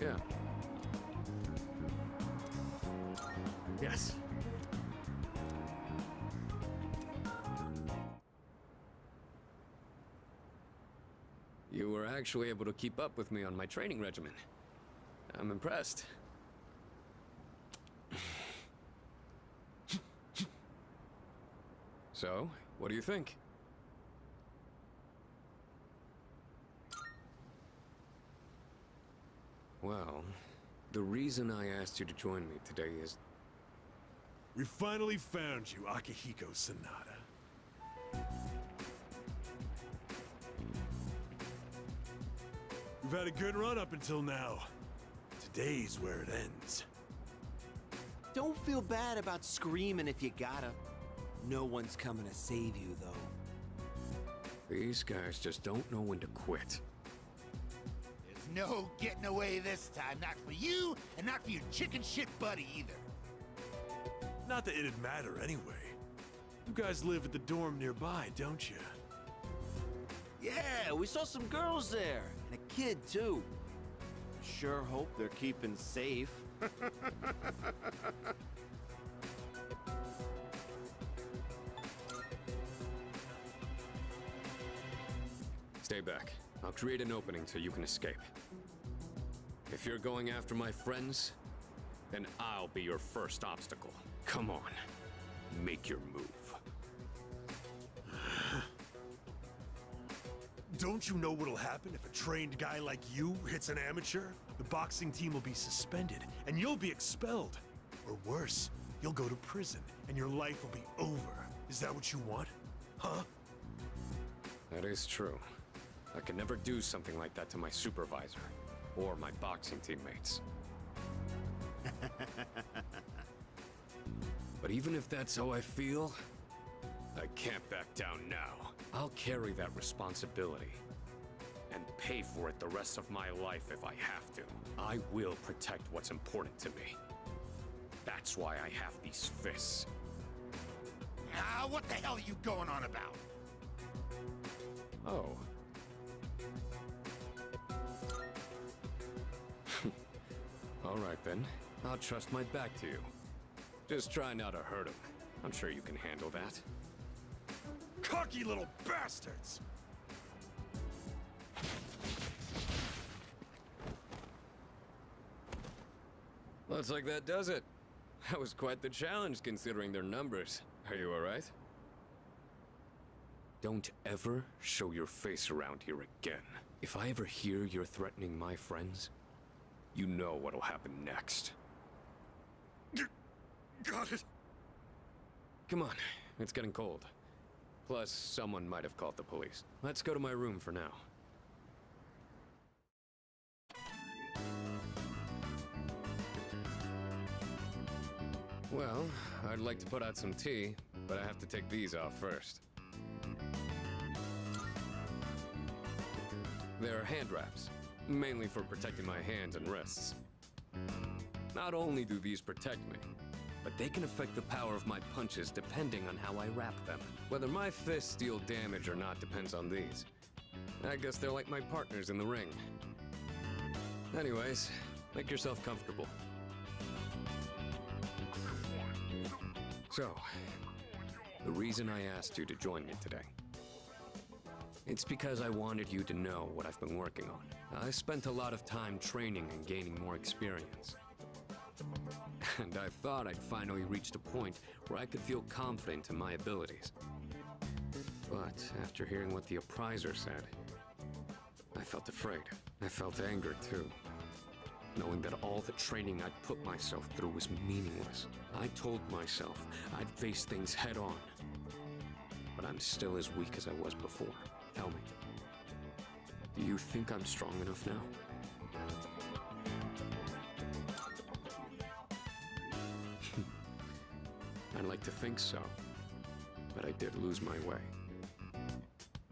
Yeah. Yes. You were actually able to keep up with me on my training regimen. I'm impressed. So, what do you think? Well, the reason I asked you to join me today is... We finally found you, Akihiko Sanada. We've had a good run up until now. Today's where it ends. Don't feel bad about screaming if you gotta. No one's coming to save you, though. These guys just don't know when to quit. There's no getting away this time, not for you, and not for your chicken shit buddy either. Not that it'd matter anyway. You guys live at the dorm nearby, don't you? Yeah, we saw some girls there, and a kid, too. Sure hope they're keeping safe. Stay back. I'll create an opening so you can escape. If you're going after my friends, then I'll be your first obstacle. Come on, make your move. Don't you know what'll happen if a trained guy like you hits an amateur? The boxing team will be suspended, and you'll be expelled. Or worse, you'll go to prison, and your life will be over. Is that what you want? Huh? That is true. I could never do something like that to my supervisor, or my boxing teammates. But even if that's how I feel, I can't back down now. I'll carry that responsibility and pay for it the rest of my life if I have to. I will protect what's important to me. That's why I have these fists. Ah, what the hell are you going on about? Oh. All right then. I'll trust my back to you. Just try not to hurt him. I'm sure you can handle that. Cocky little bastards! Looks like that does it. That was quite the challenge considering their numbers. Are you all right? Don't ever show your face around here again. If I ever hear you're threatening my friends, you know what'll happen next. Got it. Come on, it's getting cold. Plus, someone might have called the police. Let's go to my room for now. Well, I'd like to put out some tea, but I have to take these off first. They're hand wraps, mainly for protecting my hands and wrists. Not only do these protect me, but they can affect the power of my punches depending on how I wrap them. Whether my fists deal damage or not depends on these. I guess they're like my partners in the ring. Anyways, make yourself comfortable. So, the reason I asked you to join me today, it's because I wanted you to know what I've been working on. I spent a lot of time training and gaining more experience. And I thought I'd finally reached a point where I could feel confident in my abilities. But after hearing what the appraiser said, I felt afraid. I felt anger too. Knowing that all the training I'd put myself through was meaningless. I told myself I'd face things head on. But I'm still as weak as I was before. Tell me, do you think I'm strong enough now? I'd like to think so, but I did lose my way.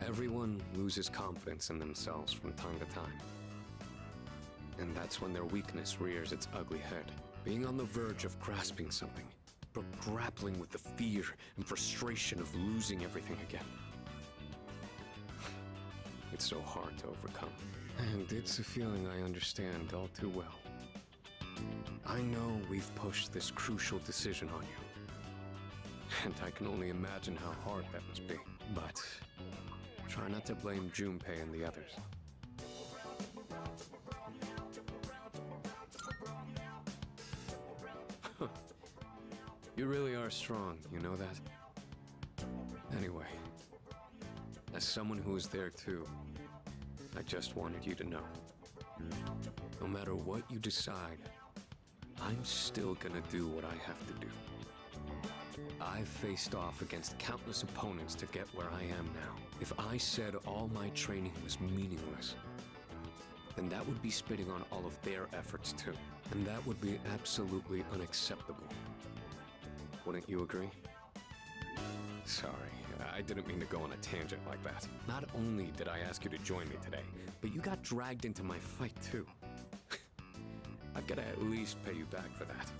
Everyone loses confidence in themselves from time to time. And that's when their weakness rears its ugly head. Being on the verge of grasping something, but grappling with the fear and frustration of losing everything again. it's so hard to overcome. And it's a feeling I understand all too well. I know we've pushed this crucial decision on you. And I can only imagine how hard that must be. But try not to blame Junpei and the others. You really are strong, you know that? Anyway, as someone who was there too, I just wanted you to know. No matter what you decide, I'm still gonna do what I have to do. I've faced off against countless opponents to get where I am now. If I said all my training was meaningless, then that would be spitting on all of their efforts too. And that would be absolutely unacceptable. Wouldn't you agree? Sorry, I didn't mean to go on a tangent like that. Not only did I ask you to join me today, but you got dragged into my fight too. I've got to at least pay you back for that.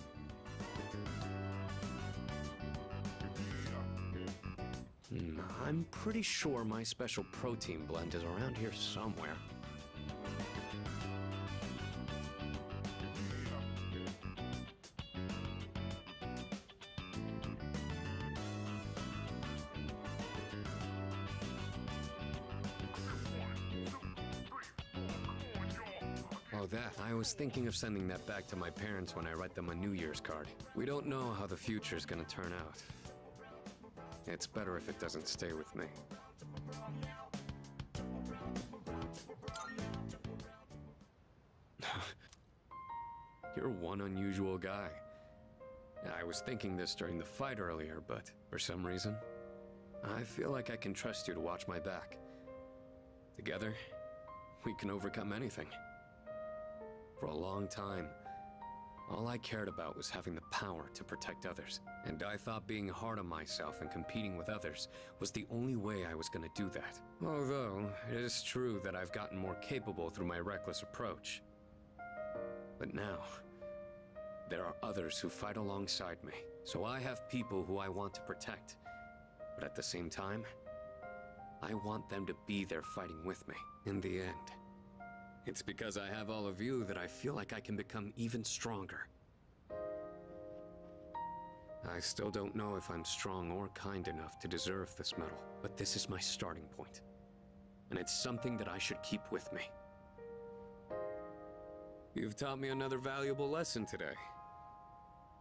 I'm pretty sure my special protein blend is around here somewhere. Oh, that. I was thinking of sending that back to my parents when I write them a New Year's card. We don't know how the future's gonna turn out. It's better if it doesn't stay with me. You're one unusual guy. I was thinking this during the fight earlier, but for some reason, I feel like I can trust you to watch my back. Together, we can overcome anything. For a long time, all I cared about was having the power to protect others. And I thought being hard on myself and competing with others was the only way I was gonna do that. Although, it is true that I've gotten more capable through my reckless approach. But now, there are others who fight alongside me. So I have people who I want to protect. But at the same time, I want them to be there fighting with me in the end. It's because I have all of you that I feel like I can become even stronger. I still don't know if I'm strong or kind enough to deserve this medal, but this is my starting point. And it's something that I should keep with me. You've taught me another valuable lesson today.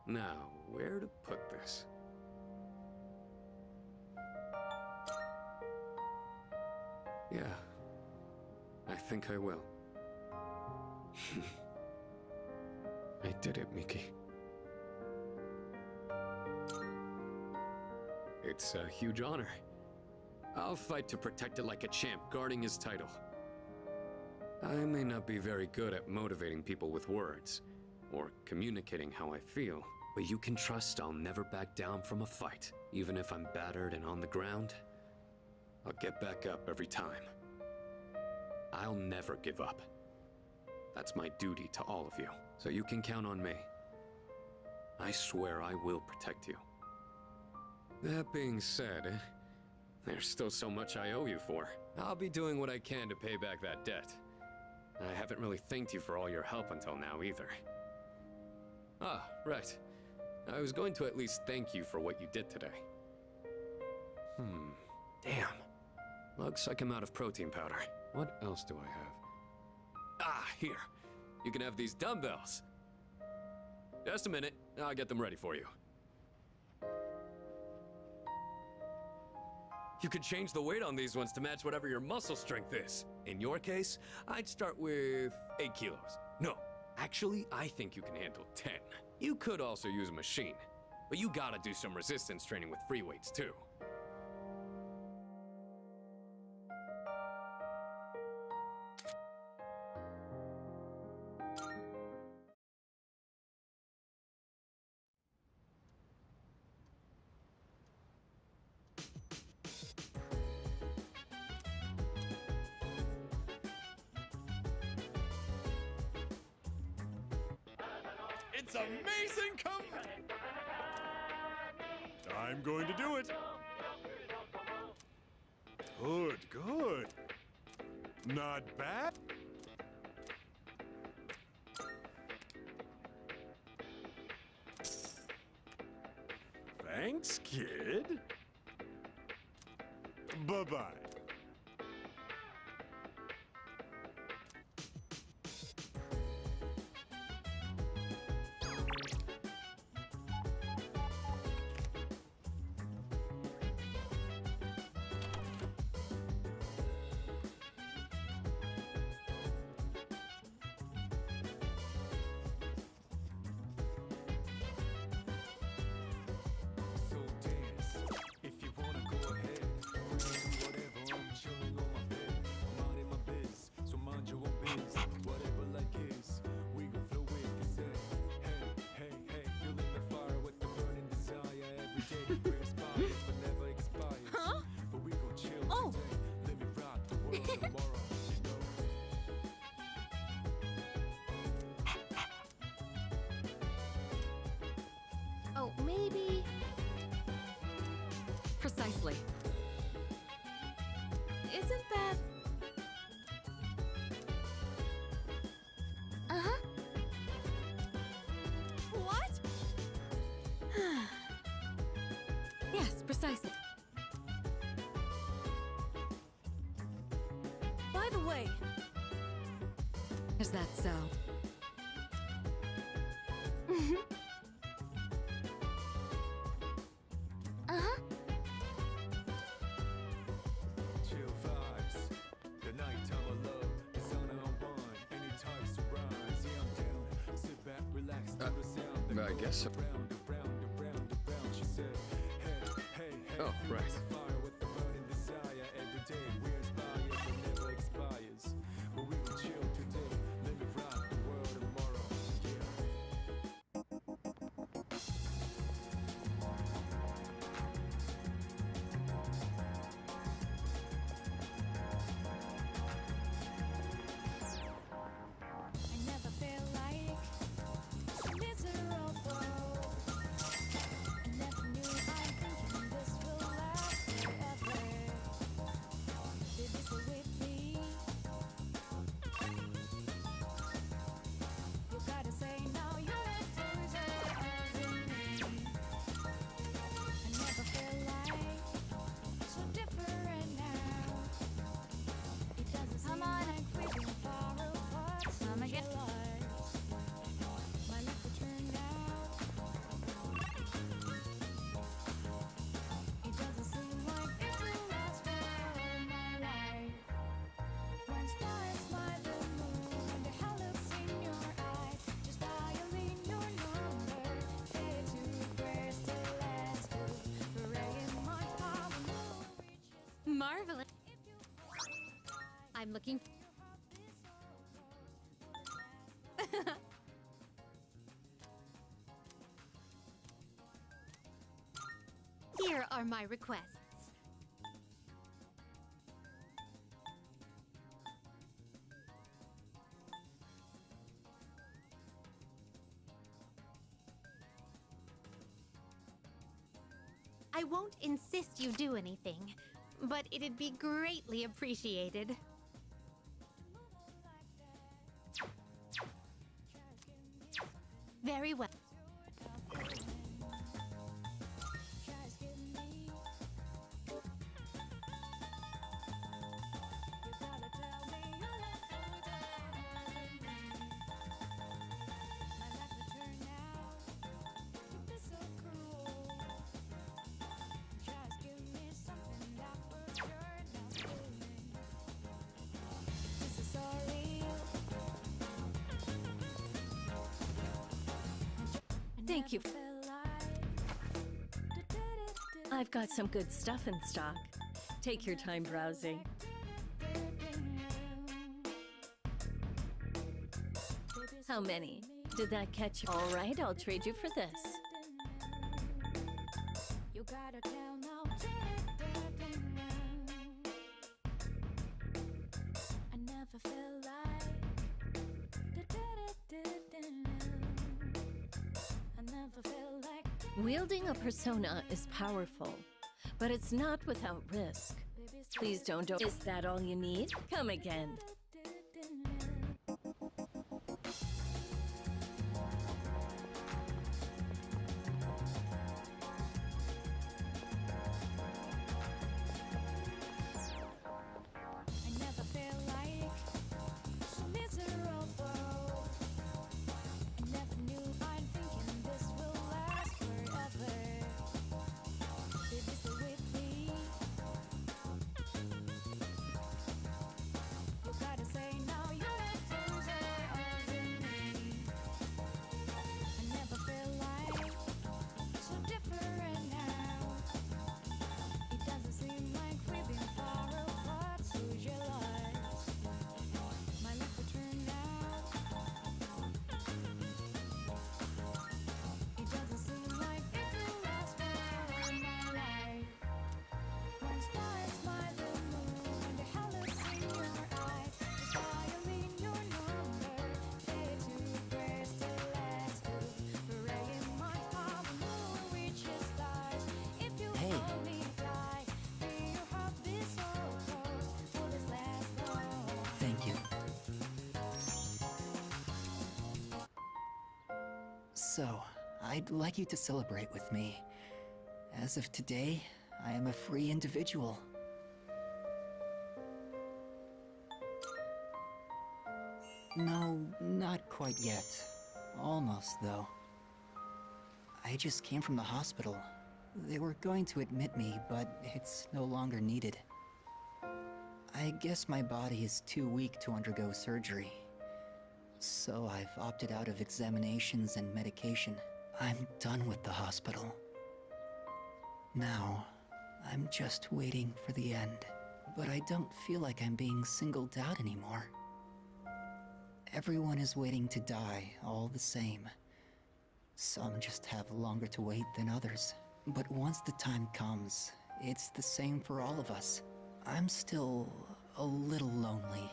Now, where to put this? Yeah, I think I will. I did it, Miki. It's a huge honor. I'll fight to protect it like a champ, guarding his title. I may not be very good at motivating people with words, or communicating how I feel, but you can trust I'll never back down from a fight. Even if I'm battered and on the ground, I'll get back up every time. I'll never give up. That's my duty to all of you, so you can count on me. I swear I will protect you. That being said, there's still so much I owe you for. I'll be doing what I can to pay back that debt. I haven't really thanked you for all your help until now either. Ah, right. I was going to at least thank you for what you did today. Damn. Looks like I'm out of protein powder. What else do I have? Ah, here. You can have these dumbbells. Just a minute. I'll get them ready for you. You could change the weight on these ones to match whatever your muscle strength is. In your case, I'd start with 8 kilos. No, actually, I think you can handle 10. You could also use a machine, but you gotta do some resistance training with free weights too. It's amazing! I'm going to do it. Good, good. Not bad. Thanks, kid. Bye-bye. So dance, if you wanna go ahead. Whatever, I'm chilling on my bed. I'm minding my biz, so mind your own biz. Whatever life is, we gon' flow with the set. Hey, hey, hey, feeling the fire with the burning desire. Every day we inspires, but never expires. Huh? But we gon' chill Oh. today. Let me rock the world tomorrow, you know. Oh, maybe. Precisely. Isn't that. Uh huh. What? Yes, precisely. By the way. Is that so? Uh-huh. Chill vibes, the nighttime of love, the sun unwind, anytime surprise. Yeah, I'm down. Sit back, relax to the sound. that I goes guess so. Around, around, around, around. She said, hey, hey, hey. Oh, feeling right. the fire with the burning desire. Every day we're inspired, but never expires. But we will chill today. Let me rock the world tomorrow. Yeah. I never felt like miserable. I never knew I'm thinking this will last forever. Baby, stay with me. You gotta say now you're in me. I never felt like so different now. It doesn't seem like we've been far apart since again. July. My life will turn out. It doesn't seem like it will last for all my life. When stars smile the moon, the hell looks in your eyes. Just dialing your number, headed to where's the last clue. Praying my power reaches. Marvelous. I'm looking. Here are my requests. I won't insist you do anything, but it'd be greatly appreciated. Very well. Just give me. You gotta tell me you'll let go without me. My life will turn out. You've been so cruel. Just give me something that will turn out feeling. This is so real. Thank you. I've got some good stuff in stock. Take your time browsing. How many? Did that catch you? All right, I'll trade you for this. You gotta tell now. I never felt like. I never felt like. Wielding a persona is powerful, but it's not without risk. Baby, Please don't. Is that all you need? Come again. I never feel like so miserable. I never knew I'm thinking this will last forever. Baby, stay with me. You gotta say now you let those arms in me. I never feel like so different now. It doesn't seem like we've been far apart, so jealous. My life will turn out. It doesn't seem like it will last forever in my life. When stars by the moon and the colors in your eyes, just dialing your number, day to press the last two. Praying my heart will reach the stars. If you Hey. only die, feel your heart be so close. Will this last long? Thank you. So, I'd like you to celebrate with me. As of today, I am a free individual. No, not quite yet. Almost, though. I just came from the hospital. They were going to admit me, but it's no longer needed. I guess my body is too weak to undergo surgery. So I've opted out of examinations and medication. I'm done with the hospital. Now, I'm just waiting for the end. But I don't feel like I'm being singled out anymore. Everyone is waiting to die all the same. Some just have longer to wait than others. But once the time comes, it's the same for all of us. I'm still a little lonely,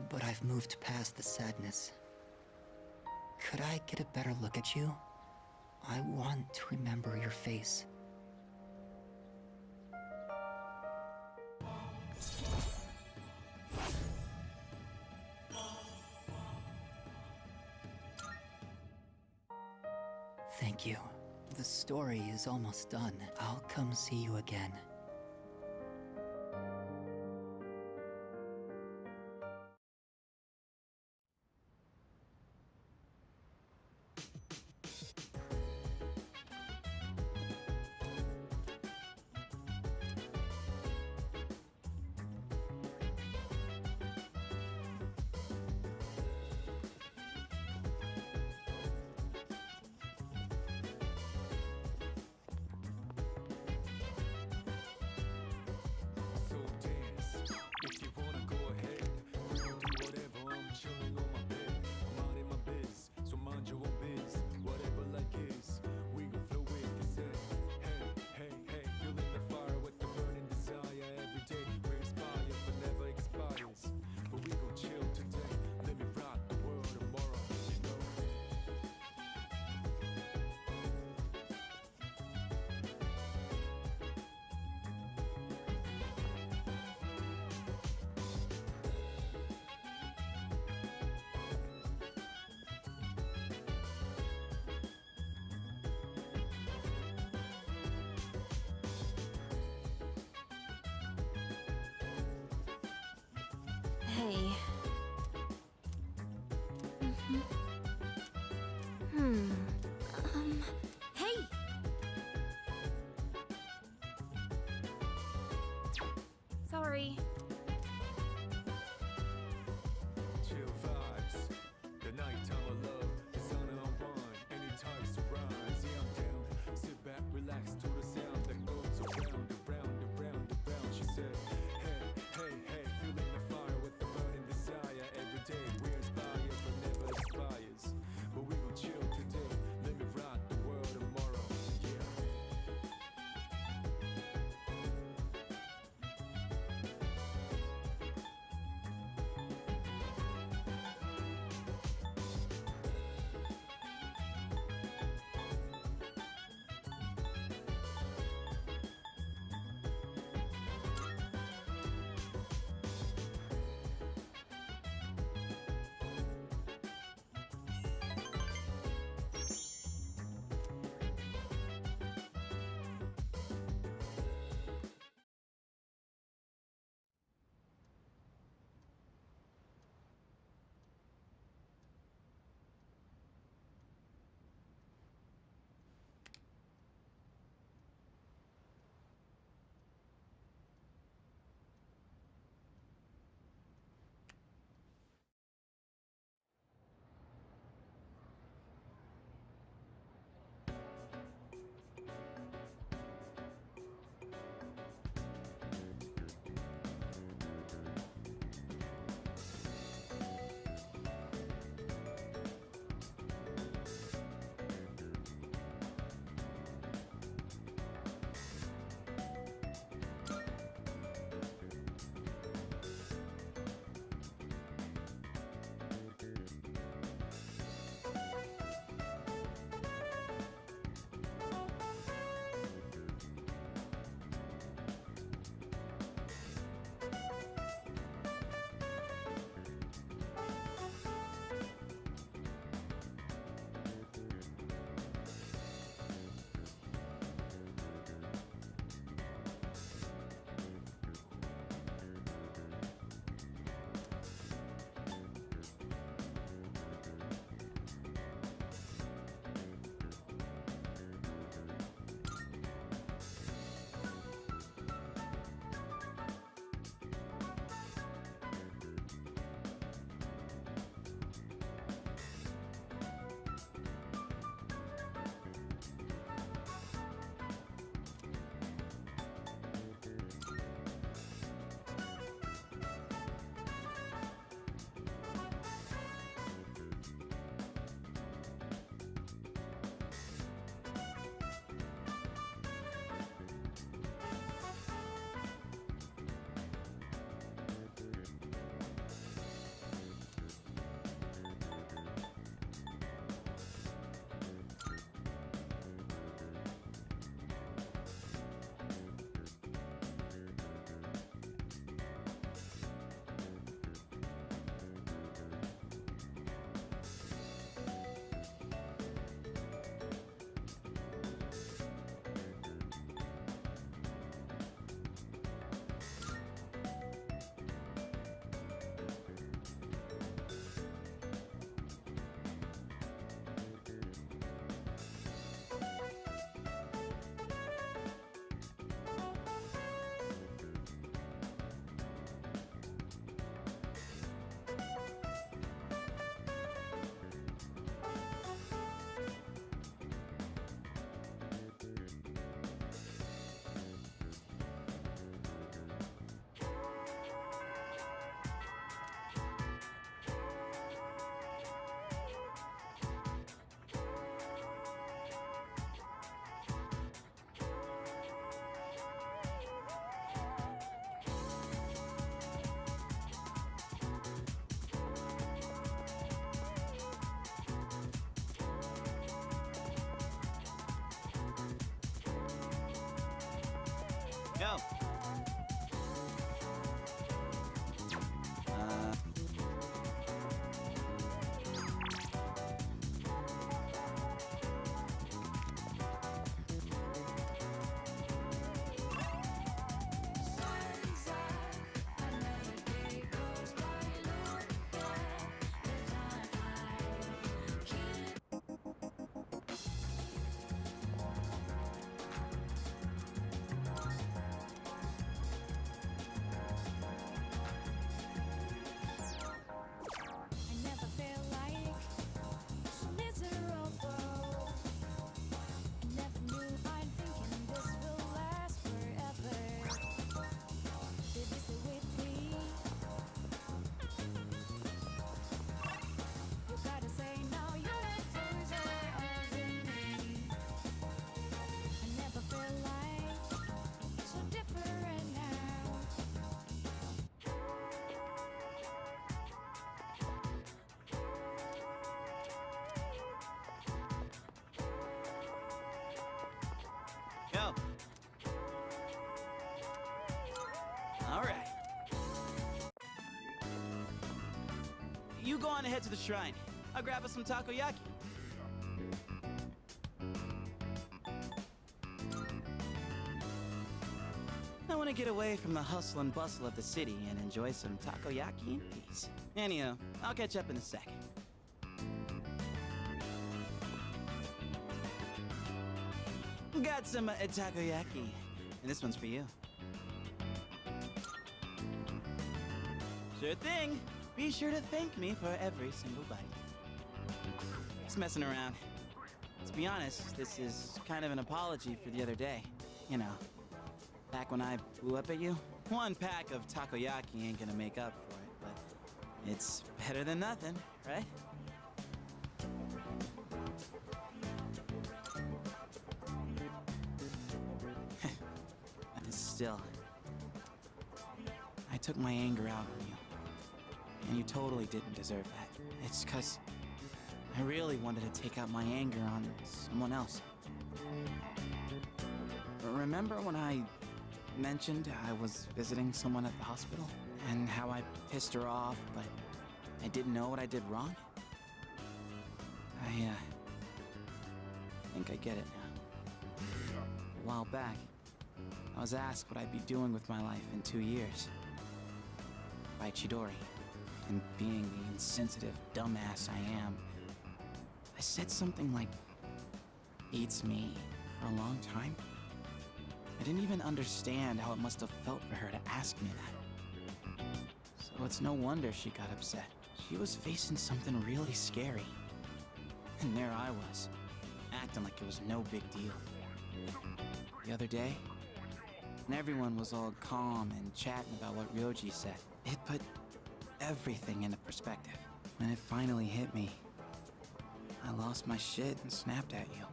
but I've moved past the sadness. Could I get a better look at you? I want to remember your face. Thank you. The story is almost done. I'll come see you again. So dance, if you wanna go ahead. We gon' do whatever, I'm chilling on my bed. I'm out in my biz, so mind your own biz. Whatever like is, we gon' flow with the set. Hey, hey, hey, feeling the fire with the burning desire. Every day we inspire, but never expires. But we gon' chill today, let me rock the world tomorrow, you know. Hey. Hey! Sorry. Chill vibes, the nighttime of love, the sun unwind, anytime surprise. Yeah, I'm down. Sit back, relax to the sound that goes around, around, around, around. She said, hey, hey, hey, feeling the fire with the burning desire. Every day we inspire, but never expires. But we gon' chill today, let me rock the world tomorrow. Yeah. Yo. I never felt like so miserable. I never knew I'm thinking this will last forever. Did you stay with me? You gotta say now you're not closer over me. I never felt like so different now. Yo. All right. You go on ahead to the shrine. I'll grab us some takoyaki. I want to get away from the hustle and bustle of the city and enjoy some takoyaki in peace. Anyhow, I'll catch up in a sec. Got some takoyaki, and this one's for you. Sure thing. Be sure to thank me for every single bite. Just messing around. To be honest, this is kind of an apology for the other day. You know, back when I blew up at you. One pack of takoyaki ain't gonna make up for it, but it's better than nothing, right? Still, I took my anger out on you, and you totally didn't deserve that. It's 'cause I really wanted to take out my anger on someone else. Remember when I mentioned I was visiting someone at the hospital, and how I pissed her off, but I didn't know what I did wrong? I think I get it now. A while back, I was asked what I'd be doing with my life in 2 years by Chidori, and being the insensitive dumbass I am, I said something like, "Beats me," for a long time. I didn't even understand how it must have felt for her to ask me that. So it's no wonder she got upset. She was facing something really scary. And there I was, acting like it was no big deal. The other day, and everyone was all calm and chatting about what Ryoji said. It put everything into perspective. When it finally hit me, I lost my shit and snapped at you.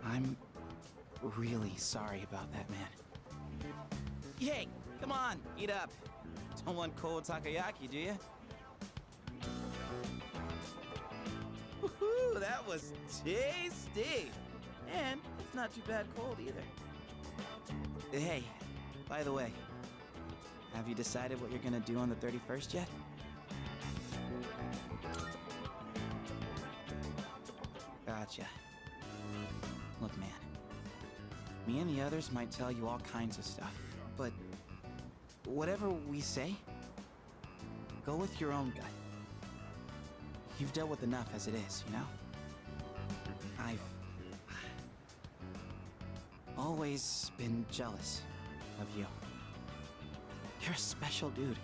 I'm really sorry about that, man. Hey, come on, eat up. Don't want cold takoyaki, do you? Woohoo, that was tasty! And it's not too bad cold either. Hey, by the way, have you decided what you're gonna do on the 31st yet? Gotcha. Look, man, me and the others might tell you all kinds of stuff, but whatever we say, go with your own gut. You've dealt with enough as it is, you know? I've always been jealous of you. You're a special dude,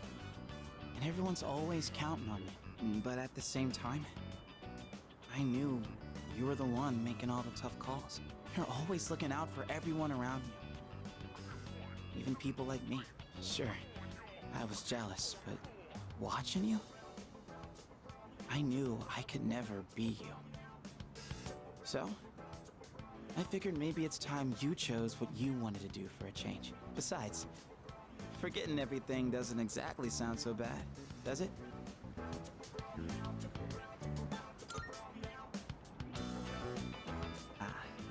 and everyone's always counting on you. But at the same time, I knew you were the one making all the tough calls. You're always looking out for everyone around you, even people like me. Sure, I was jealous, but watching you, I knew I could never be you. So, I figured maybe it's time you chose what you wanted to do for a change. Besides, forgetting everything doesn't exactly sound so bad, does it?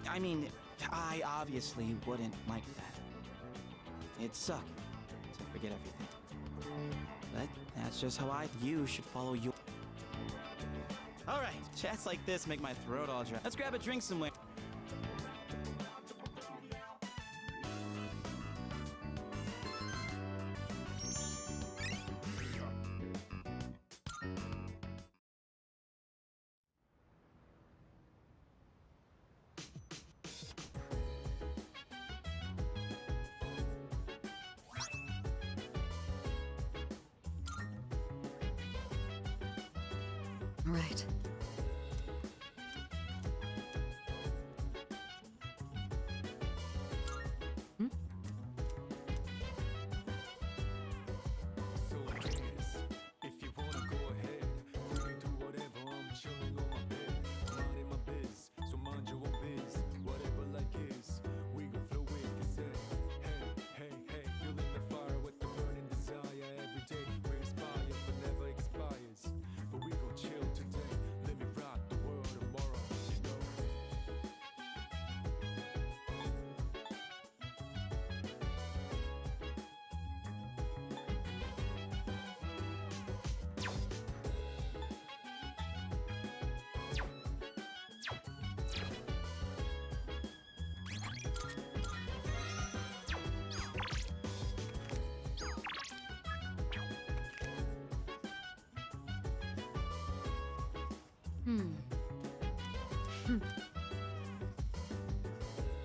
I mean, I obviously wouldn't like that. It'd suck to forget everything. But that's just how you should follow your... Alright, chats like this make my throat all dry. Let's grab a drink somewhere. Right. So yes, if you wanna go ahead, free to do whatever. I'm chilling on my bed, minding my biz. So mind your own biz, whatever like is. We gon' flow with the set. Hey, hey, hey, feeling the fire with the burning desire. Every day we're inspired, but never expires. But we gon' chill today. Let me rock the world tomorrow. You know.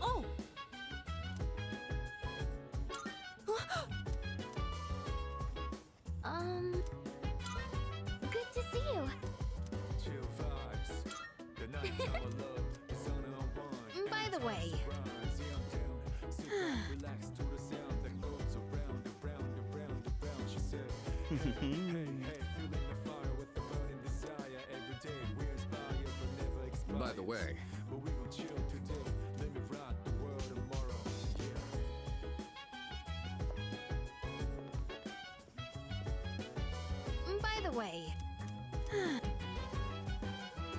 Oh! Good to see you. Chill vibes. The nighttime of love, the sun unwind. By the way, Rise, yeah, I'm down. Sit back, relax to the sound that goes around, around, around, around. She said, hey, hey, hey, feeling the fire with the burning desire. Every day we're inspired, but never expired. By the way, But we gon' chill today. Let me rock the world tomorrow. Yeah. by the way.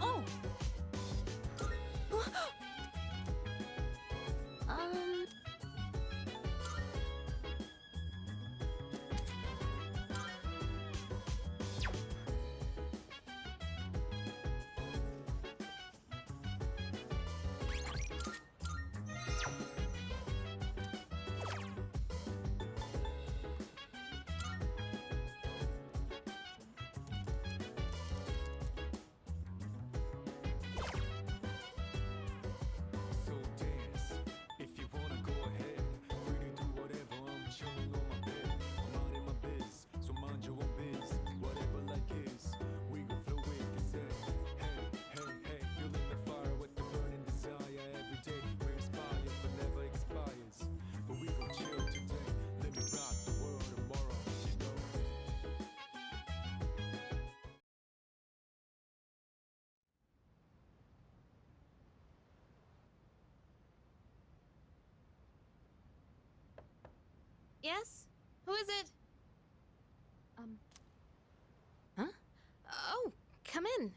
Oh! Um... So dance, if you wanna go ahead. Free to do whatever. I'm chilling on my bed, minding my biz. So mind your own biz, whatever like is. We gon' flow with the set. Hey, hey, hey, feeling the fire with the burning desire. Every day we're inspired, but never expires. But we gon' chill today. Let me rock the world tomorrow. You know. Yes? Who is it? Huh? Oh, come in.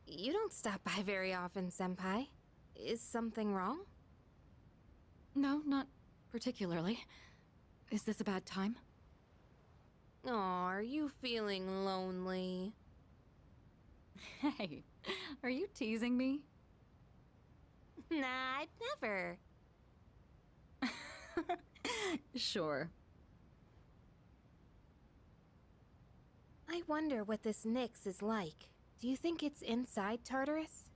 You don't stop by very often, Senpai. Is something wrong? No, not particularly. Is this a bad time? Aw, are you feeling lonely? Hey, are you teasing me? Nah, I'd never. Sure. I wonder what this Nyx is like. Do you think it's inside Tartarus?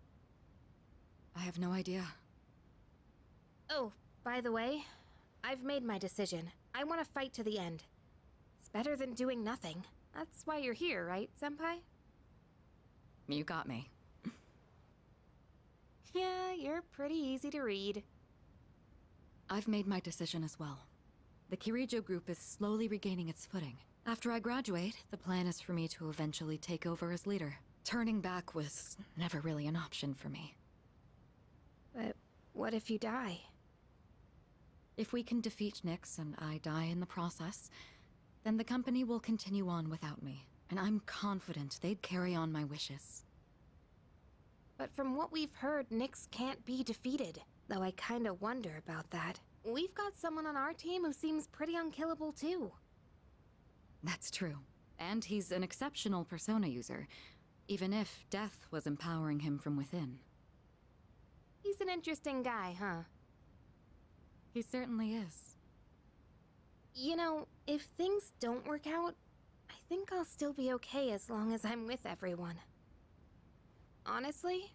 I have no idea. Oh, by the way, I've made my decision. I want to fight to the end. It's better than doing nothing. That's why you're here, right, Senpai? You got me. Yeah, you're pretty easy to read. I've made my decision as well. The Kirijo group is slowly regaining its footing. After I graduate, the plan is for me to eventually take over as leader. Turning back was never really an option for me. But what if you die? If we can defeat Nyx and I die in the process, then the company will continue on without me. And I'm confident they'd carry on my wishes. But from what we've heard, Nyx can't be defeated. Though I kinda wonder about that. We've got someone on our team who seems pretty unkillable too. That's true. And he's an exceptional persona user, even if death was empowering him from within. He's an interesting guy, huh? He certainly is. You know, if things don't work out, I think I'll still be okay as long as I'm with everyone. Honestly,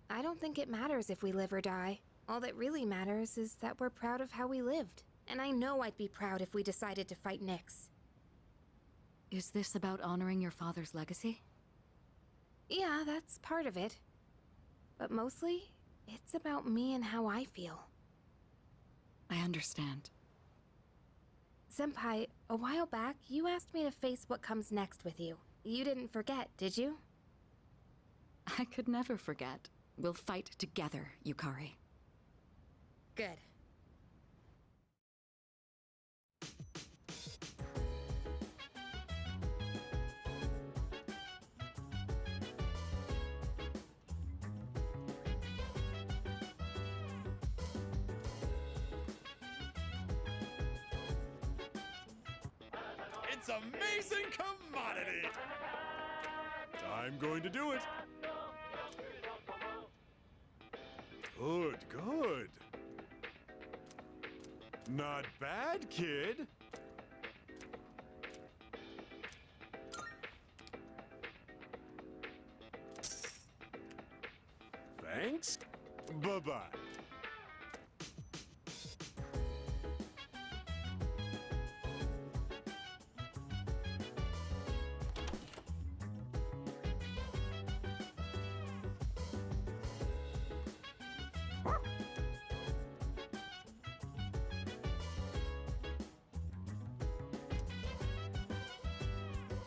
I don't think it matters if we live or die. All that really matters is that we're proud of how we lived. And I know I'd be proud if we decided to fight Nyx. Is this about honoring your father's legacy? Yeah, that's part of it. But mostly, it's about me and how I feel. I understand. Senpai, a while back, you asked me to face what comes next with you. You didn't forget, did you? I could never forget. We'll fight together, Yukari. Good. It's amazing commodity! I'm going to do it. Good, good. Not bad, kid. Thanks. Bye-bye.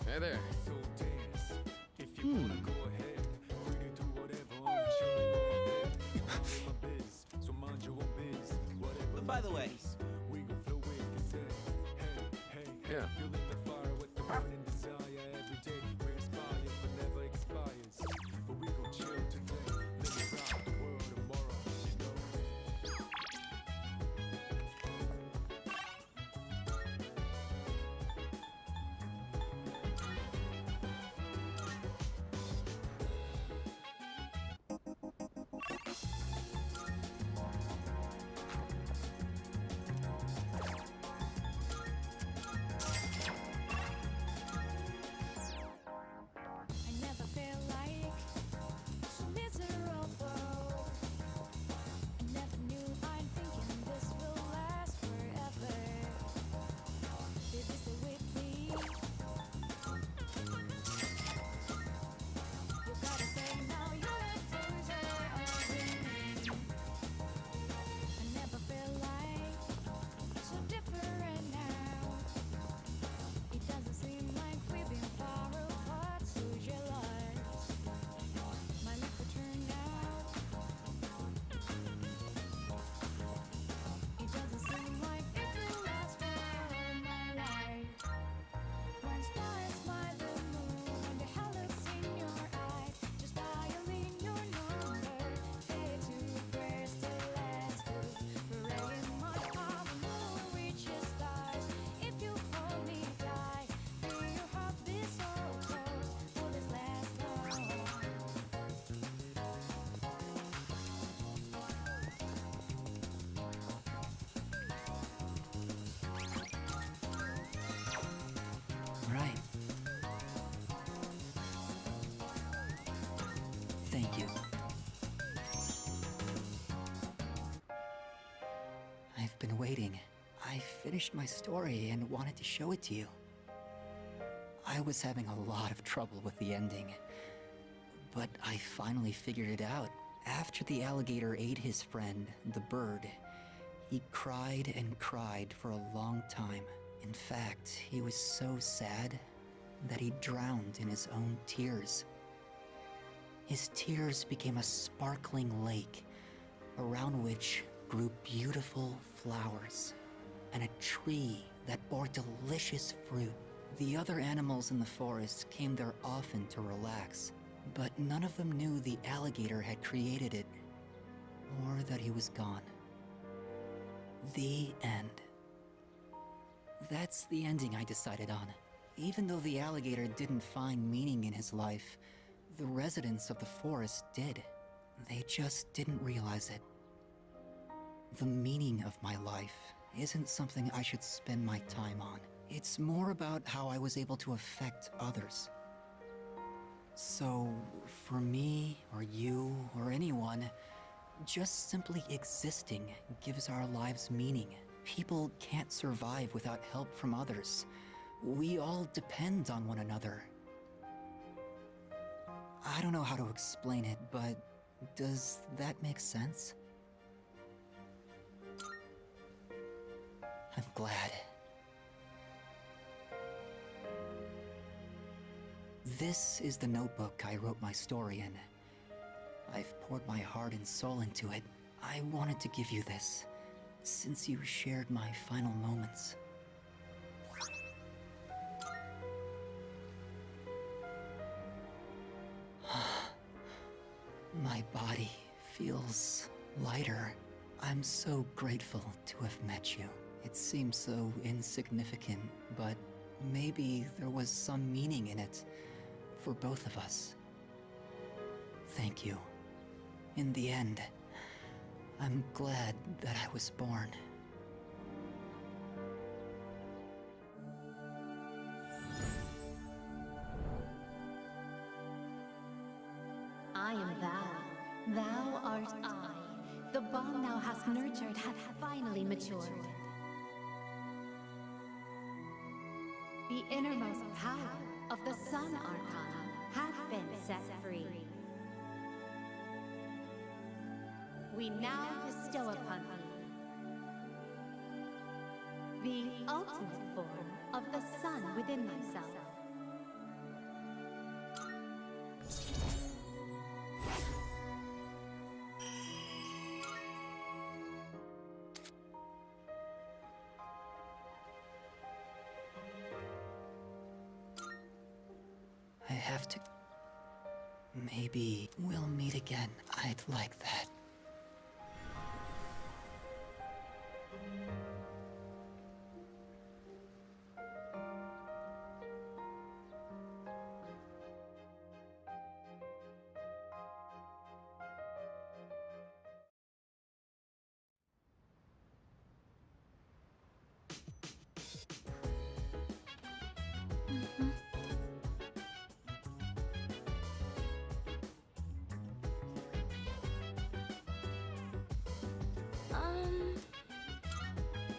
Hey there. So dance. If you wanna go ahead, free to do whatever. I'm chilling on my bed. Minding my biz, so mind your own biz. Whatever. By the way, we gon' flow with the set. Hey, hey, Yeah. feeling the fire with the burning desire every day. We inspire, but never expires. But we gon' chill today. Let it rock the world tomorrow. You know. I never felt like so miserable. I never knew I'm thinking this will last forever. Baby, stay with me. You gotta say now your answers are ringing. I never felt like so different now. It doesn't seem like we've been far apart, so jealous. My life will turn out. It doesn't seem like it will last for my life. One star is my the moon, and the hell looks in your eyes. Just dialing your number, headed to press the last two. Praying much power, moon reaches stars. If you hold me tight, feel your heart beat so close. Will this last long? Right. Thank you. I've been waiting. I finished my story and wanted to show it to you. I was having a lot of trouble with the ending, but I finally figured it out. After the alligator ate his friend, the bird, he cried and cried for a long time. In fact, he was so sad that he drowned in his own tears. His tears became a sparkling lake, around which grew beautiful flowers, and a tree that bore delicious fruit. The other animals in the forest came there often to relax. But none of them knew the alligator had created it, or that he was gone. The end. That's the ending I decided on. Even though the alligator didn't find meaning in his life, the residents of the forest did. They just didn't realize it. The meaning of my life isn't something I should spend my time on. It's more about how I was able to affect others. So, for me, or you, or anyone, just simply existing gives our lives meaning. People can't survive without help from others. We all depend on one another. I don't know how to explain it, but does that make sense? I'm glad. This is the notebook I wrote my story in. I've poured my heart and soul into it. I wanted to give you this, since you shared my final moments. My body feels lighter. I'm so grateful to have met you. It seems so insignificant, but maybe there was some meaning in it for both of us. Thank you. In the end, I'm glad that I was born. I am thou, thou art I. The bond thou hast nurtured hath finally matured. The innermost power of the Sun Arcana hath been set free. We now bestow upon thee the ultimate form of the sun within thyself. I have to... Maybe we'll meet again. I'd like that.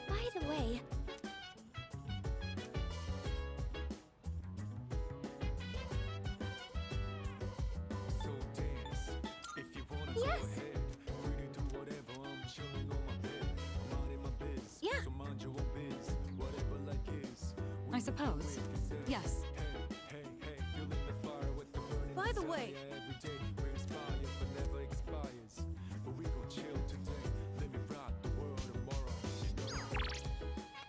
By the way, So dance if you wanna go Yes. ahead. Free to do whatever. I'm chilling on my bed. Minding my biz. Yeah. So mind your own biz. Whatever like is. I suppose. Yes. Hey, feeling the fire with the burning By the way- desire every day. We inspire but never expires. But we gon' chill today. Let me rock the world tomorrow. You know?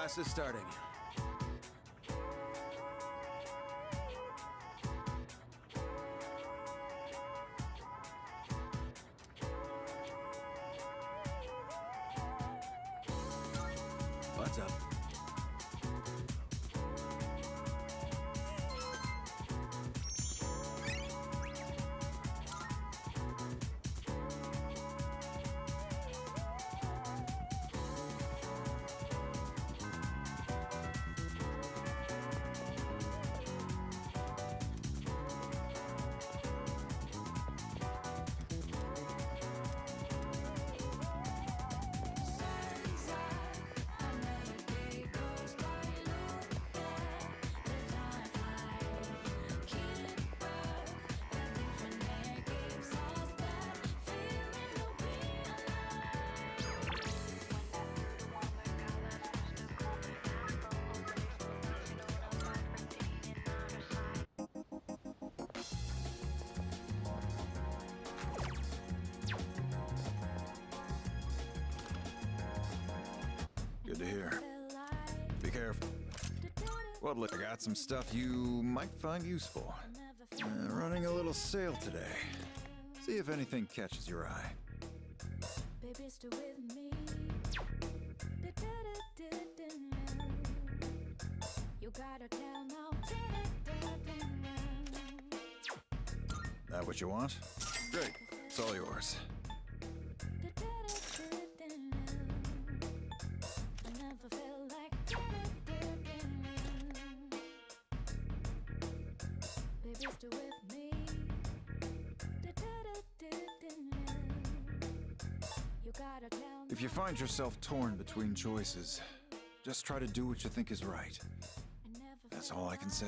Class is starting. What's up? Good to hear. Be careful. Well, look, I got some stuff you might find useful. Running a little sale today. See if anything catches your eye. Baby, stay with me. You gotta tell now. That what you want? Great. It's all yours. I never felt like. Baby, stay with me. You gotta tell me. If you find yourself torn between choices, just try to do what you think is right. That's all I can say.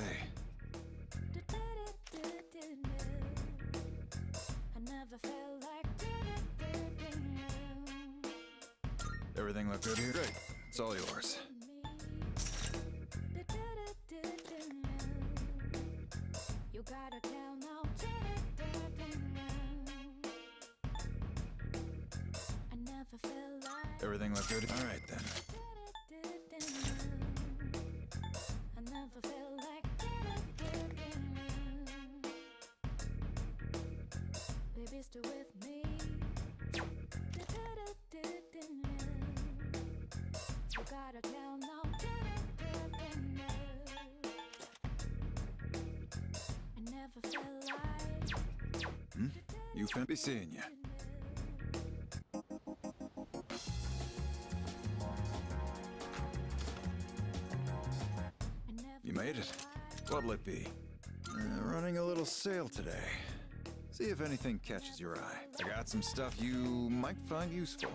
I never felt like. Everything look good here? Great. It's all yours. You gotta tell now. I never felt like. Everything look good? All right, then. I never felt like. Baby, stay with me. You gotta tell now. I never felt like. You fin be seeing ya. You made it. What'll it be? Running a little sale today. See if anything catches your eye. I got some stuff you might find useful.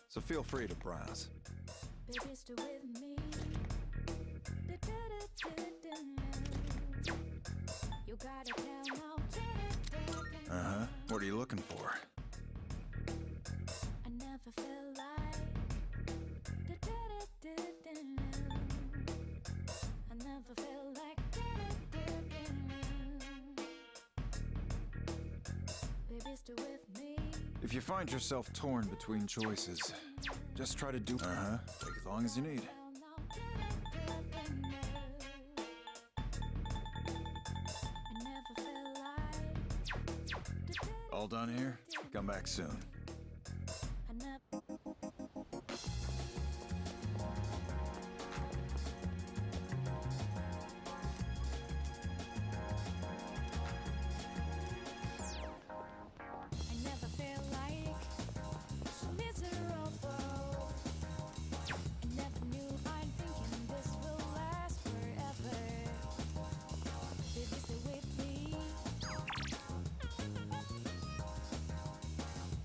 So feel free to browse. Baby, stay with me. You gotta tell now. Uh-huh. What are you looking for? I never felt like. I never felt like. Baby, stay with me. If you find yourself torn between choices, just try to do. Uh-huh. Take as long as you need. I never felt like. All done here? Come back soon. I never. I never felt like so miserable. I never knew I'm thinking this will last forever. Baby, stay with me.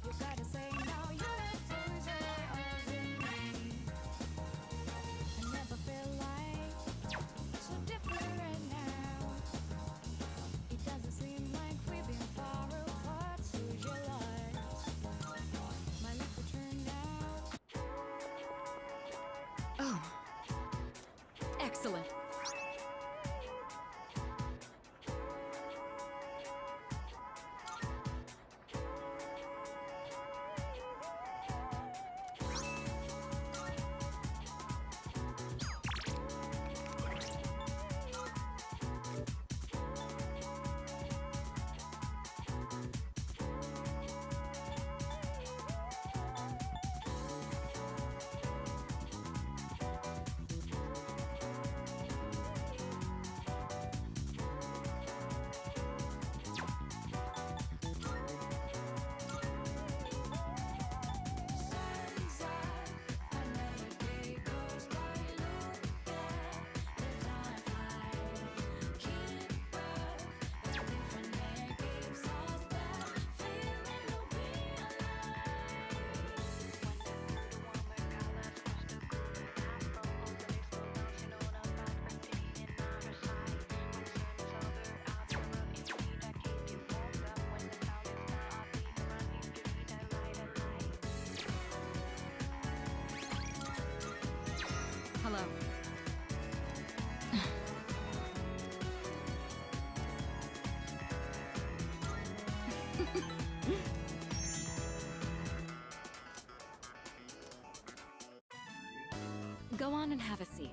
You gotta say now you're the closer of me. I never felt like so different now. It doesn't seem like we've been far apart, so jealous. My life will turn out. Oh. Excellent. Hello. Go on and have a seat.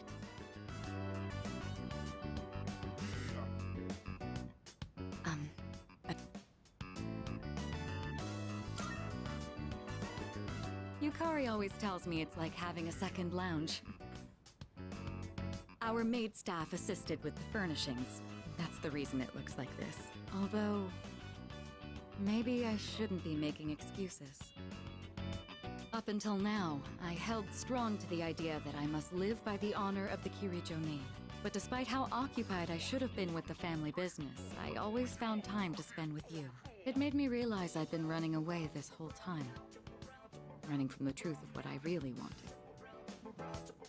Yukari always tells me it's like having a second lounge. Our maid staff assisted with the furnishings. That's the reason it looks like this. Although, maybe I shouldn't be making excuses. Up until now, I held strong to the idea that I must live by the honor of the Kirijo name. But despite how occupied I should have been with the family business, I always found time to spend with you. It made me realize I'd been running away this whole time. Running from the truth of what I really wanted.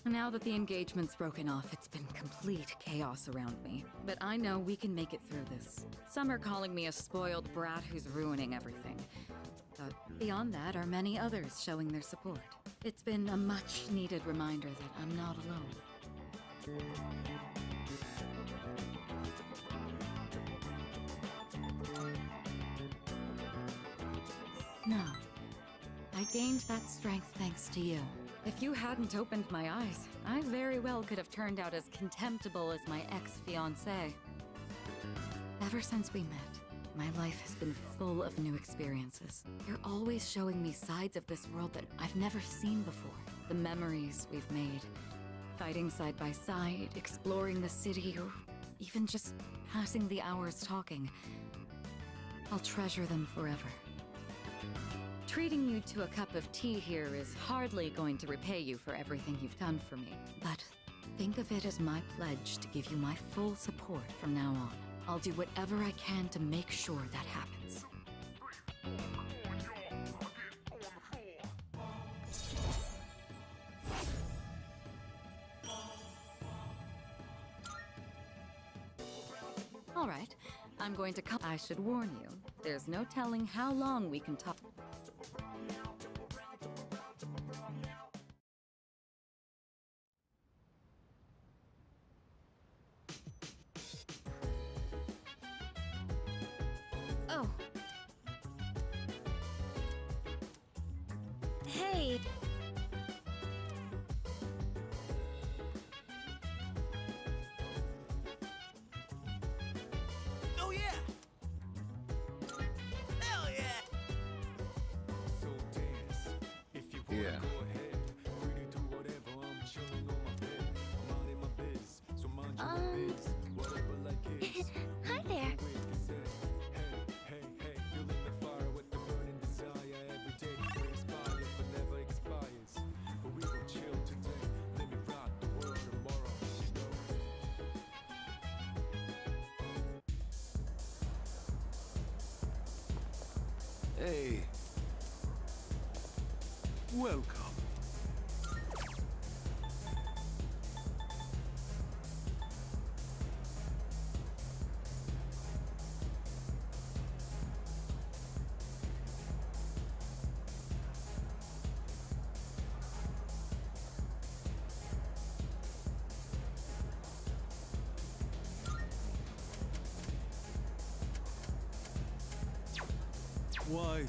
Now that the engagement's broken off, it's been complete chaos around me. But I know we can make it through this. Some are calling me a spoiled brat who's ruining everything. But beyond that are many others showing their support. It's been a much-needed reminder that I'm not alone. No. I gained that strength thanks to you. If you hadn't opened my eyes, I very well could have turned out as contemptible as my ex-fiancé. Ever since we met, my life has been full of new experiences. You're always showing me sides of this world that I've never seen before. The memories we've made, fighting side by side, exploring the city, or even just passing the hours talking. I'll treasure them forever. Treating you to a cup of tea here is hardly going to repay you for everything you've done for me. But think of it as my pledge to give you my full support from now on. I'll do whatever I can to make sure that happens. All right, I'm going to come. I should warn you, there's no telling how long we can talk. Oh. Hey. Oh yeah! Hell yeah! So dance. If you wanna Yeah. go ahead, free to do whatever. I'm chilling on my bed. I'm minding my biz, so mind your own biz. Whatever like is. Hi there. Hey, feeling the fire with the burning desire. Every day we inspire, but never expires. But we will chill today. Let me rock the world tomorrow. You know. Hey. Welcome. Why?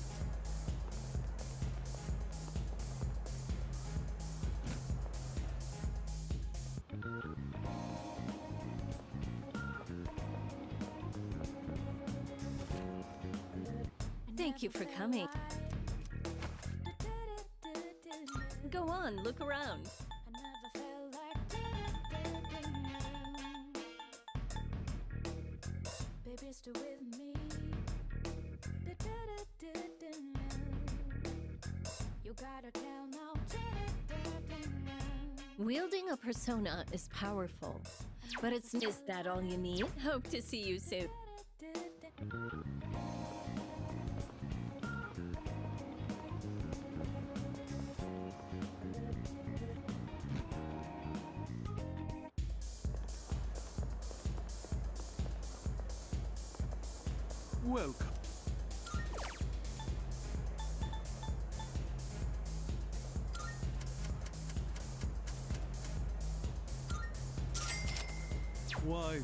Thank you for coming. Go on, look around. Baby, stay with me. You gotta tell now. Wielding a persona is powerful, but is that all you need? Hope to see you soon. Welcome. Why?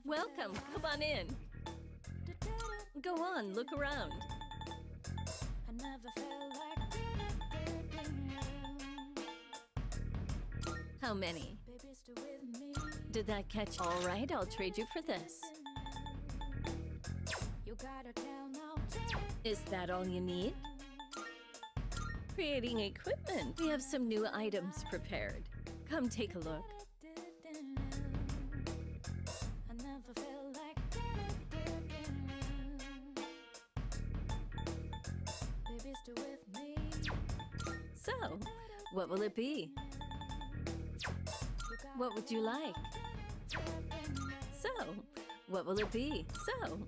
Welcome. Come on in. Go on, look around. I never felt like How many? baby still with me. Did that catch? All right, I'll trade you for this. You gotta tell now. Is that all you need? Creating equipment. We have some new items prepared. Come take a look. I never felt like baby still with me. So, what will it be? What would you like? So, what will it be? So,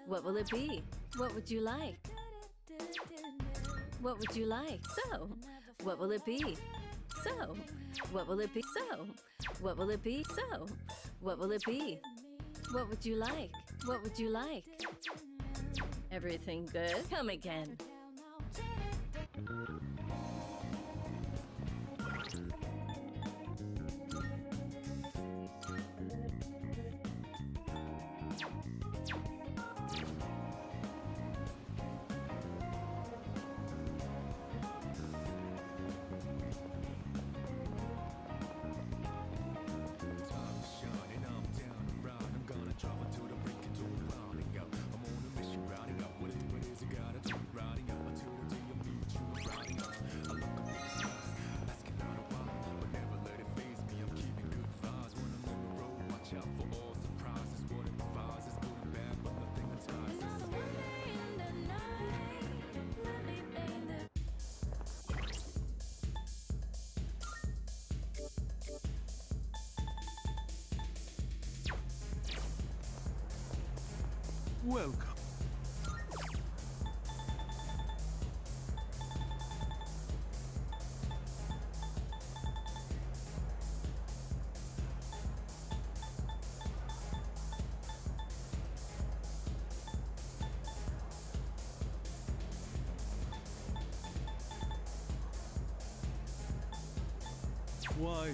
what will it be? What would you like? What would you like? So, what will it be? So, what will it be? So, what will it be? So, what will it be? What would you like? What would you like? Everything good? Come again. Welcome. Why?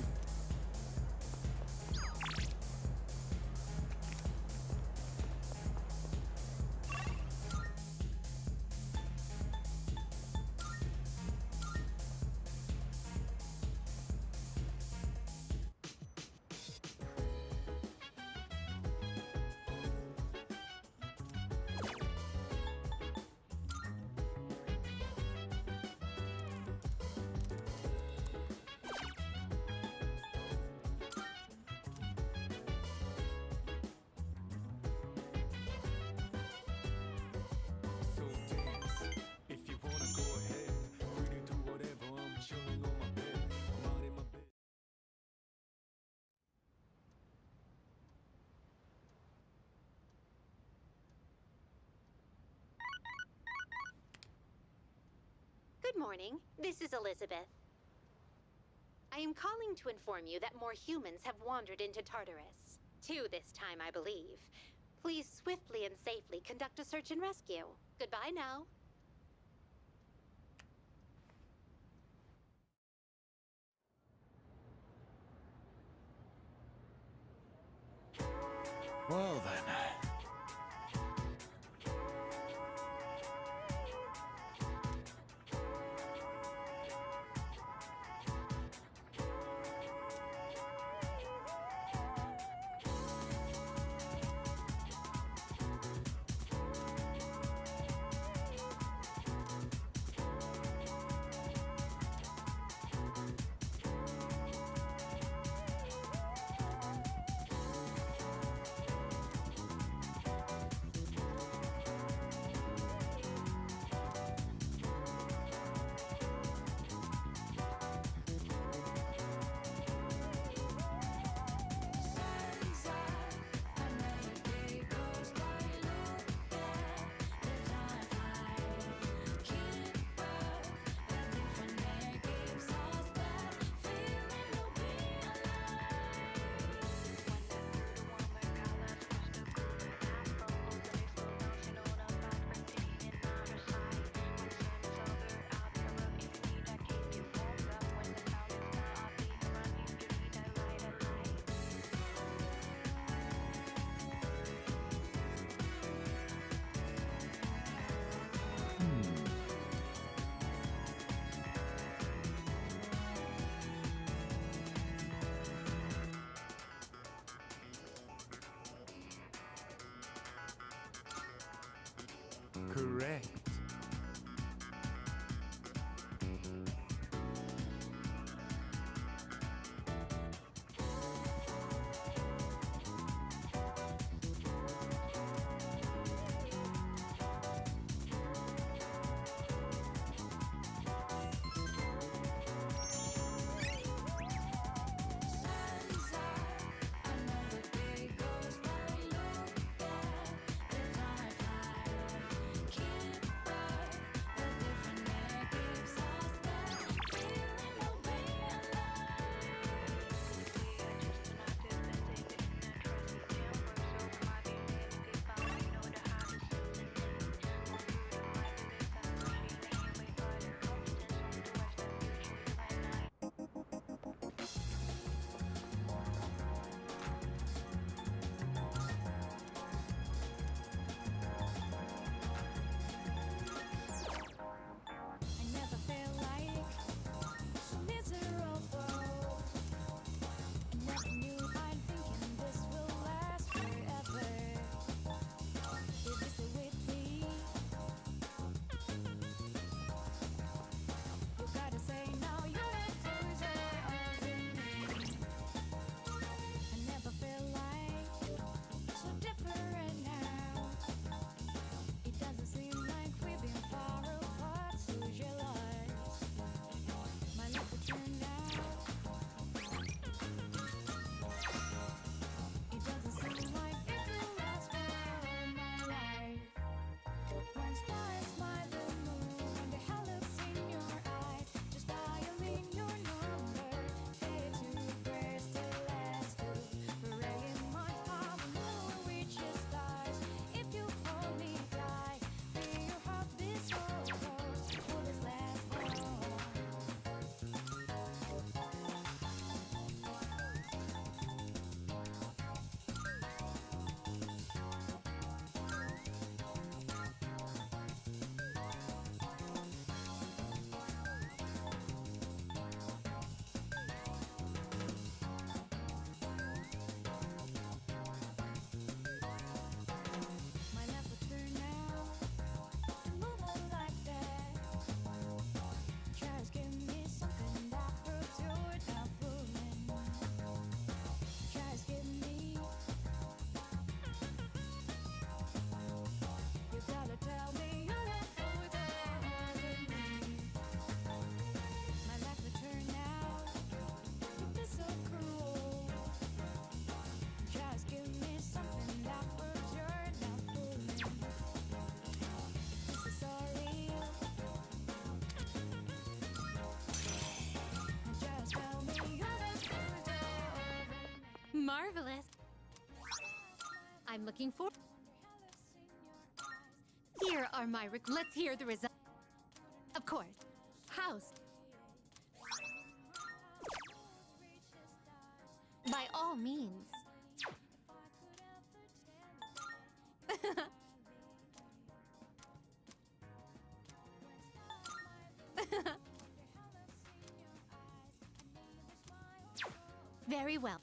So dance. If you wanna go ahead, free to do whatever. I'm chilling on my bed. I'm out in my bed. Good morning. This is Elizabeth. I am calling to inform you that more humans have wandered into Tartarus. 2 this time, I believe. Please swiftly and safely conduct a search and rescue. Goodbye now. Well then. I'm looking for. Here are my let's hear the results. Of course. House. By all means. Very well.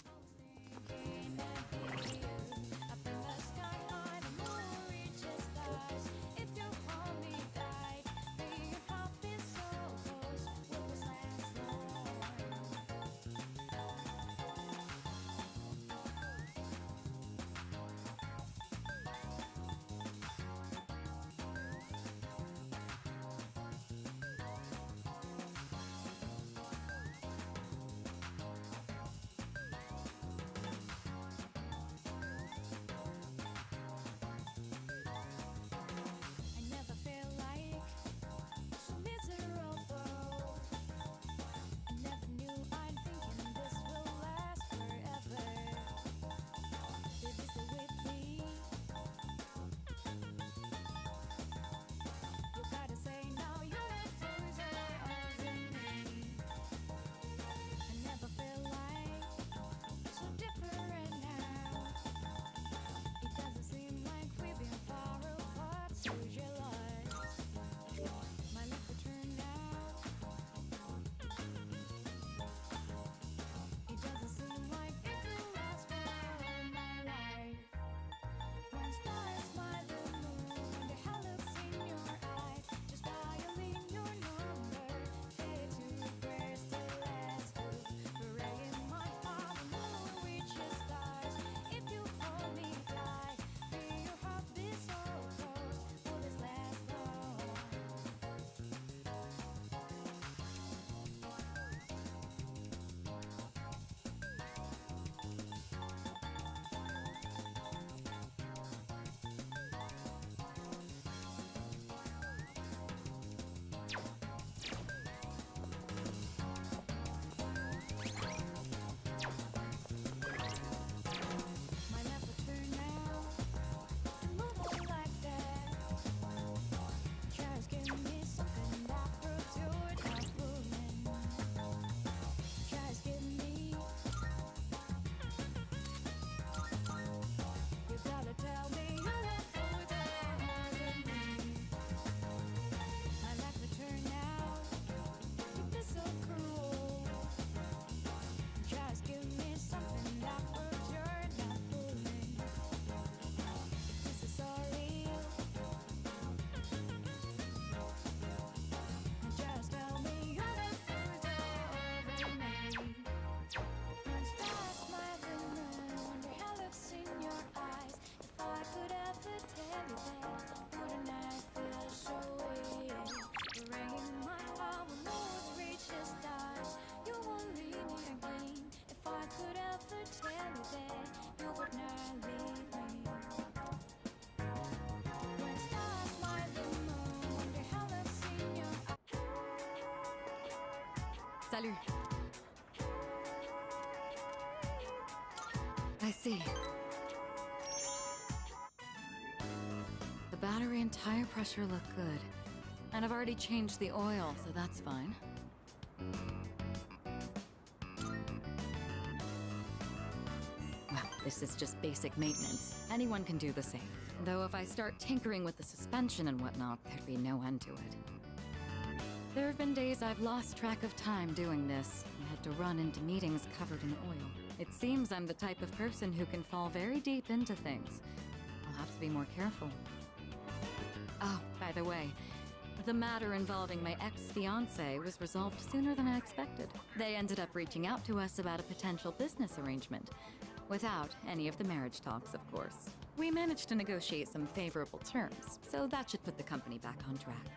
Salut. I see. The battery and tire pressure look good. And I've already changed the oil, so that's fine. Well, this is just basic maintenance. Anyone can do the same. Though if I start tinkering with the suspension and whatnot, there'd be no end to it. There have been days I've lost track of time doing this, and had to run into meetings covered in oil. It seems I'm the type of person who can fall very deep into things. I'll have to be more careful. Oh, by the way, the matter involving my ex-fiancé was resolved sooner than I expected. They ended up reaching out to us about a potential business arrangement. Without any of the marriage talks, of course. We managed to negotiate some favorable terms, so that should put the company back on track.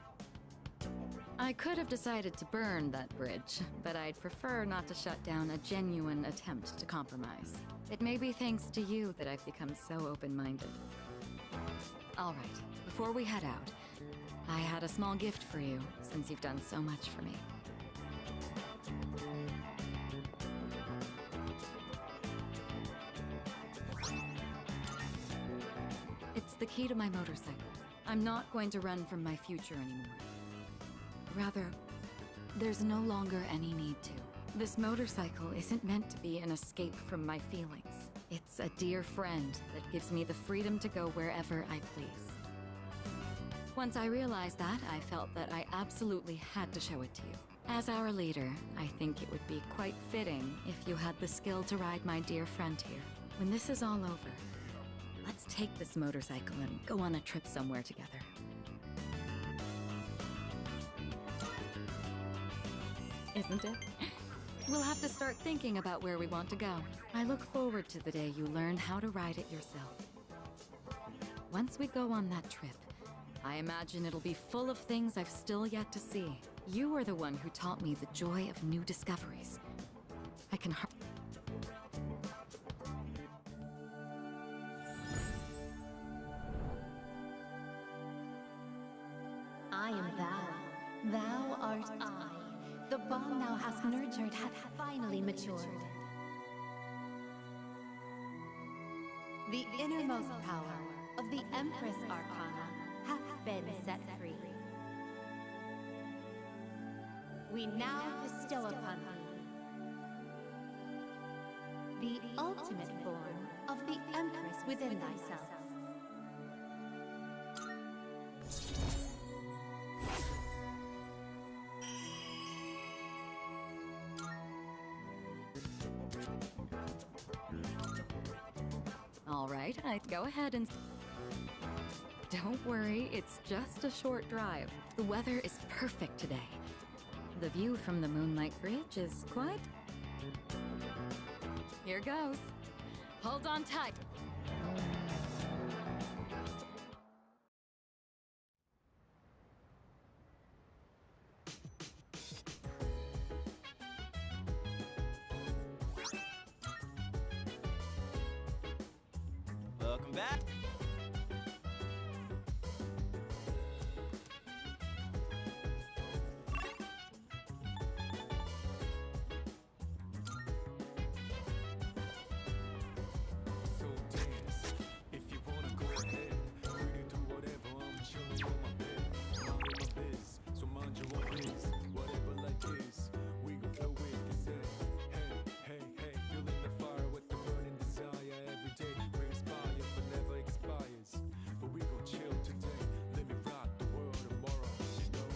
I could have decided to burn that bridge, but I'd prefer not to shut down a genuine attempt to compromise. It may be thanks to you that I've become so open-minded. All right, before we head out, I had a small gift for you, since you've done so much for me. the key to my motorcycle. I'm not going to run from my future anymore. Rather, there's no longer any need to. This motorcycle isn't meant to be an escape from my feelings. It's a dear friend that gives me the freedom to go wherever I please. Once I realized that, I felt that I absolutely had to show it to you. As our leader, I think it would be quite fitting if you had the skill to ride my dear friend here. When this is all over, let's take this motorcycle and go on a trip somewhere together. Isn't it? We'll have to start thinking about where we want to go. I look forward to the day you learn how to ride it yourself. Once we go on that trip, I imagine it'll be full of things I've still yet to see. You are the one who taught me the joy of new discoveries. I can I am thou. Thou art I. The bond thou hast nurtured hath finally matured. The innermost power of the Empress Arcana hath been set free. We now bestow upon thee the ultimate form of the Empress within thyself. All right, I'd go ahead and... Don't worry, it's just a short drive. The weather is perfect today. The view from the Moonlight Bridge is quite... Here goes. Hold on tight. Welcome back. So dance, if you wanna go ahead. Free to do whatever, I'm chilling on my bed. Minding my biz, so mind your own biz. Whatever life is, we gon' flow with the set. Hey, hey, hey, feeling the fire with the burning desire every day. We inspire, but never expires. But we gon' chill today. Let me rock the world tomorrow, you know.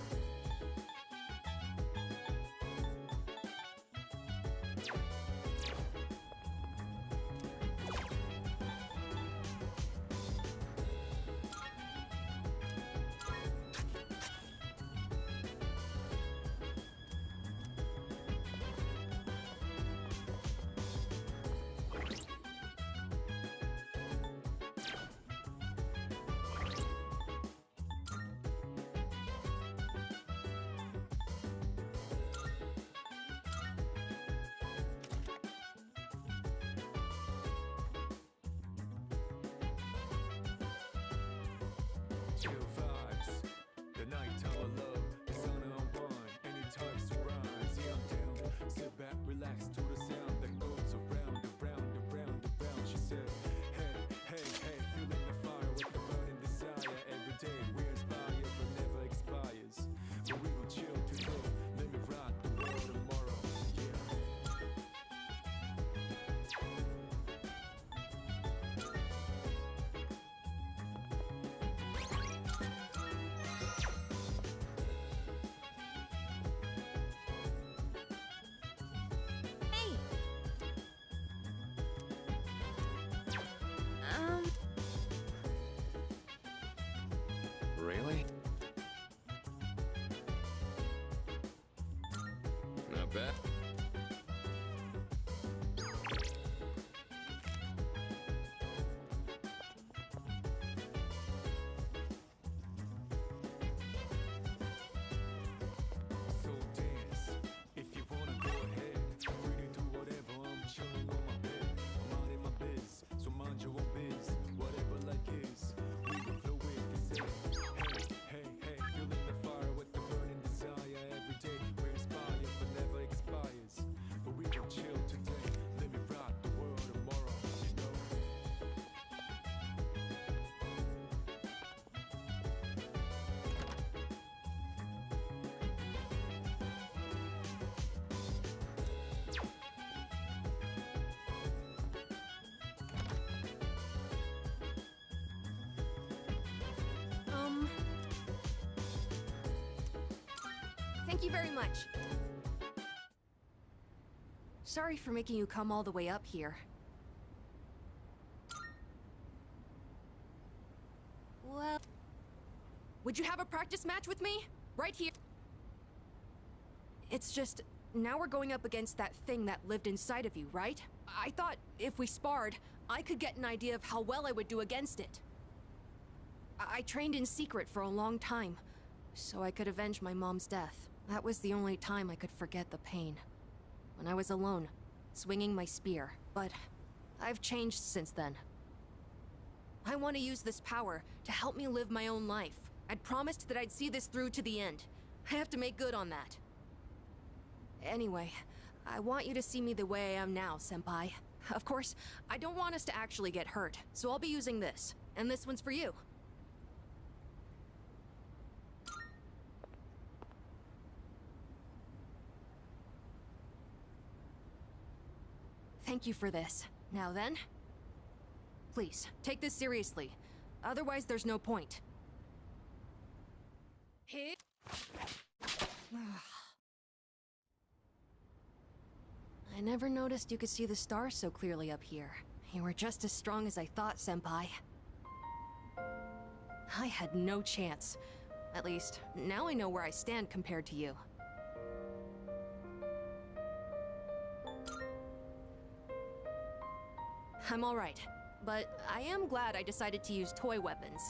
Chill vibes, the nighttime of love, the sun unwind, any types of rhymes, yeah I'm down. Sit back, relax to the sound that goes around, around, around, around. She said, hey, hey, hey, feeling the fire with the burning desire every day. We inspire, but never expires. But we gon' chill today. Let me rock the world tomorrow. Yeah. Hey, Thank you very much. Sorry for making you come all the way up here. Well... Would you have a practice match with me? Right here. It's just, now we're going up against that thing that lived inside of you, right? I thought if we sparred, I could get an idea of how well I would do against it. I trained in secret for a long time, so I could avenge my mom's death. That was the only time I could forget the pain. When I was alone, swinging my spear. But I've changed since then. I want to use this power to help me live my own life. I'd promised that I'd see this through to the end. I have to make good on that. Anyway, I want you to see me the way I am now, Senpai. Of course, I don't want us to actually get hurt, so I'll be using this. And this one's for you. Thank you for this. Now then, please, take this seriously. Otherwise, there's no point. Hit. I never noticed you could see the stars so clearly up here. You were just as strong as I thought, Senpai. I had no chance. At least, now I know where I stand compared to you. I'm alright, but I am glad I decided to use toy weapons.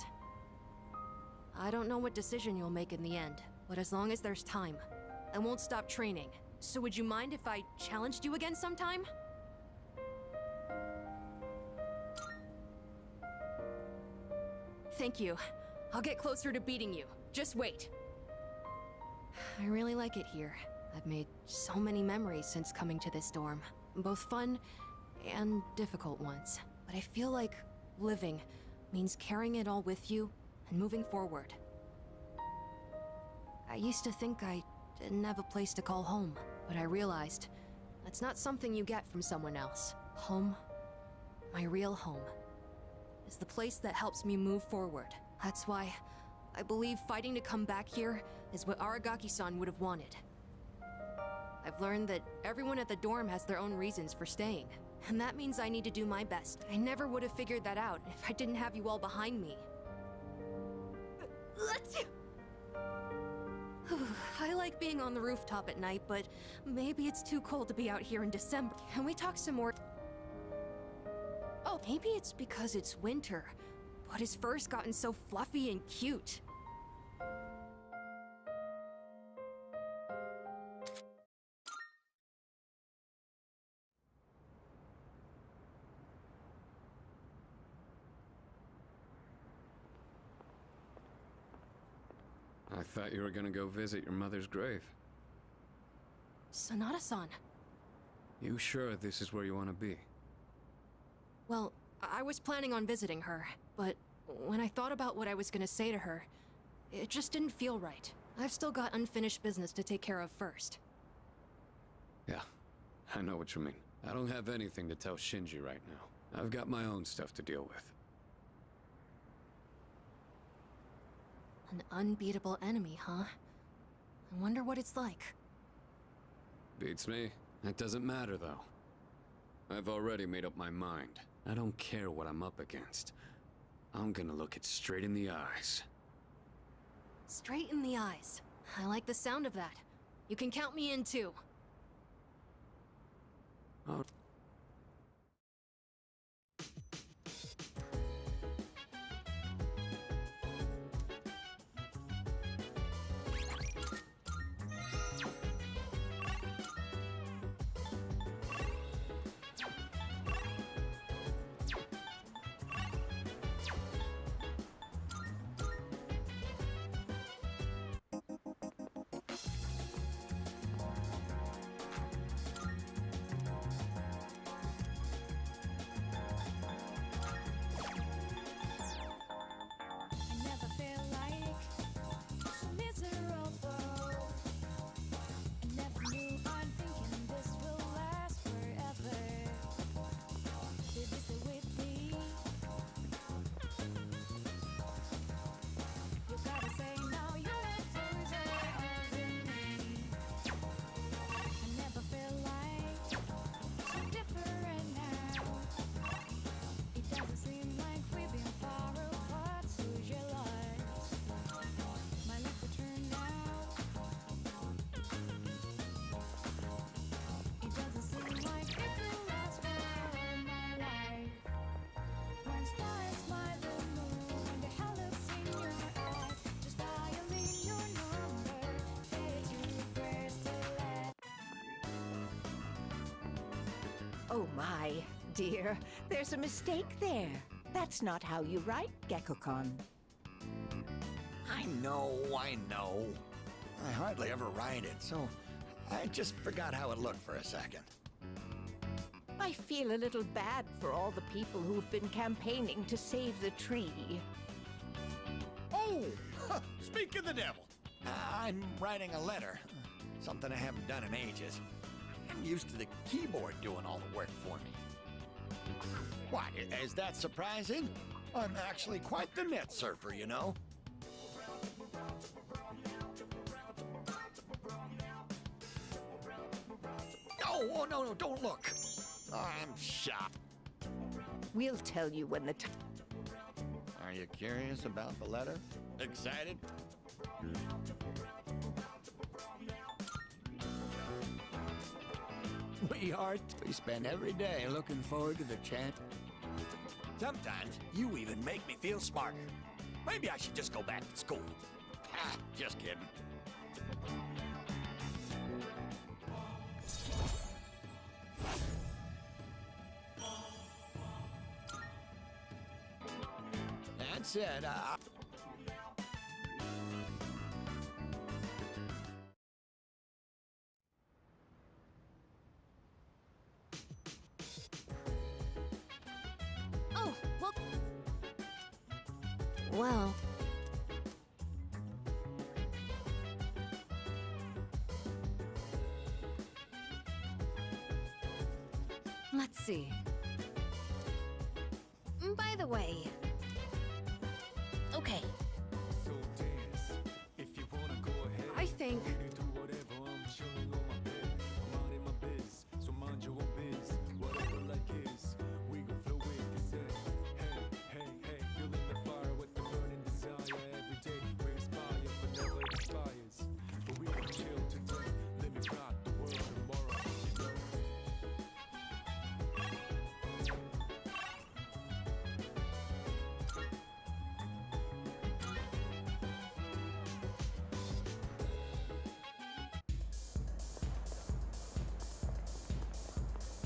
I don't know what decision you'll make in the end, but as long as there's time, I won't stop training. So would you mind if I challenged you again sometime? Thank you. I'll get closer to beating you. Just wait. I really like it here. I've made so many memories since coming to this dorm. Both fun and difficult ones. But I feel like living means carrying it all with you and moving forward. I used to think I didn't have a place to call home, but I realized that's not something you get from someone else. Home, my real home, is the place that helps me move forward. That's why I believe fighting to come back here is what Aragaki-san would have wanted. I've learned that everyone at the dorm has their own reasons for staying, and that means I need to do my best. I never would have figured that out if I didn't have you all behind me. I like being on the rooftop at night, but maybe it's too cold to be out here in December. Can we talk some more? Oh, maybe it's because it's winter, but his fur's gotten so fluffy and cute. I thought you were gonna go visit your mother's grave. Sanada-san. You sure this is where you want to be? Well, I was planning on visiting her, but when I thought about what I was gonna say to her, it just didn't feel right. I've still got unfinished business to take care of first. Yeah, I know what you mean. I don't have anything to tell Shinji right now. I've got my own stuff to deal with. An unbeatable enemy, huh? I wonder what it's like. Beats me. It doesn't matter, though. I've already made up my mind. I don't care what I'm up against. I'm gonna look it straight in the eyes. Straight in the eyes. I like the sound of that. You can count me in, too. Oh. Oh my, dear. There's a mistake there. That's not how you write, Gekkoukan. I know. I hardly ever write it, so I just forgot how it looked for a second. I feel a little bad for all the people who've been campaigning to save the tree. Oh! Speak of the devil! I'm writing a letter. Something I haven't done in ages. I'm used to the keyboard doing all the work for me. What, is that surprising? I'm actually quite the net surfer, you know? Oh, no, don't look. I'm shocked. We'll tell you when the Are you curious about the letter? Excited? We spend every day looking forward to the chance. Sometimes you even make me feel smarter. Maybe I should just go back to school. Ah, just kidding. That said, Oh, well, Let's see. by the way. Okay, So dance. If you wanna go ahead. I think Do whatever, I'm chilling on my bed. I'm minding my biz, so mind your own biz. Whatever like is, we gon' flow with this end. Hey, feeling the fire with the burning desire every day. We inspire, but never expires. But we can chill today, let me rock the world tomorrow, you know?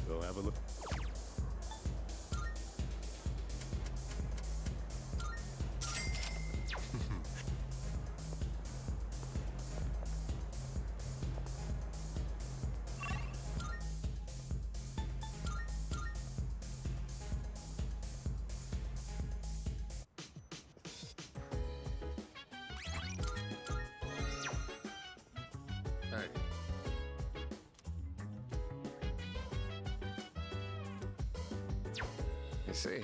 We'll have a look. Hey. I see.